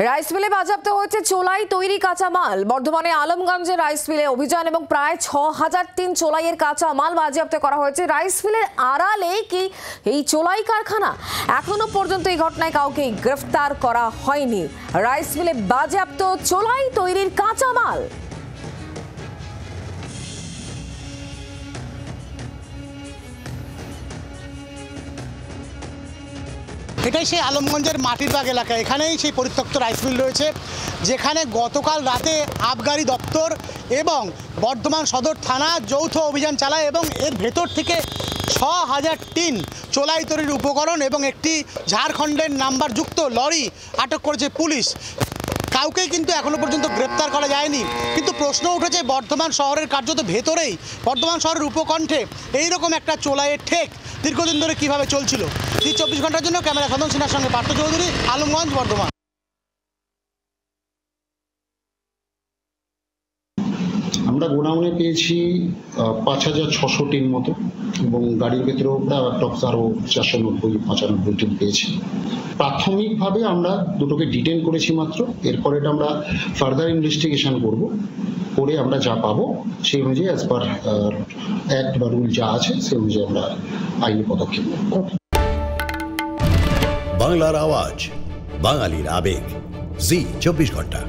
Rice মিলে বাজেয়াপ্ত হয়েছে চোলাই তৈরি কাঁচামাল। বর্ধমানে আলমগঞ্জে রাইস মিলে অভিযান এবং প্রায় ৬০০০ চোলাইয়ের কাঁচামাল বাজেয়াপ্ত করা হয়েছে। রাইস মিলের আড়ালে কি এই চোলাই কারখানা? এখনো পর্যন্ত এই ঘটনায় কাউকে গ্রেফতার করা হয়নি। রাইস মিলে বাজেয়াপ্ত চোলাই তৈরির কাঁচামাল। এটাই সেই আলমগঞ্জের মাটিরবাগ এলাকা। এখানেই সেই পরিত্যক্ত রাইস মিল রয়েছে, যেখানে গতকাল রাতে আবগারি দপ্তর এবং বর্ধমান সদর থানা যৌথ অভিযান চালায় এবং এর ভেতর থেকে ৬০০০ টিন চোলাই তৈরির উপকরণ এবং একটি ঝাড়খণ্ডের নাম্বার যুক্ত লরি আটক করেছে পুলিশ। কাউকেই কিন্তু এখনো পর্যন্ত গ্রেপ্তার করা যায়নি। কিন্তু প্রশ্ন উঠেছে বর্ধমান শহরের কার্যত ভেতরেই, বর্ধমান শহরের উপকণ্ঠে এইরকম একটা চোলাইয়ের ঠেক দীর্ঘদিন ধরে কীভাবে চলছিল। ২৪ ঘন্টার জন্য ক্যামেরা সদন সিনহার সঙ্গে পার্থ চৌধুরী, আলমগঞ্জ, বর্ধমান। আমরা গোডাউনে পেয়েছি ৫৬০০ টিন মতো এবং গাড়ির ভেতরেও টপস আরও ৪৯০-৯৫ টিন পেয়েছি। প্রাথমিকভাবে আমরা দুটোকে ডিটেন করেছি মাত্র। এরপর এটা আমরা ফার্দার ইনভেস্টিগেশন করে আমরা যা পাবো সেই অনুযায়ী অ্যাজ পার অ্যাক্ট বা রুল যা আছে সেই অনুযায়ী আমরা আইনি পদক্ষেপ নেব। বাংলার আওয়াজ, বাঙালির আবেগ, জি ২৪ ঘন্টা।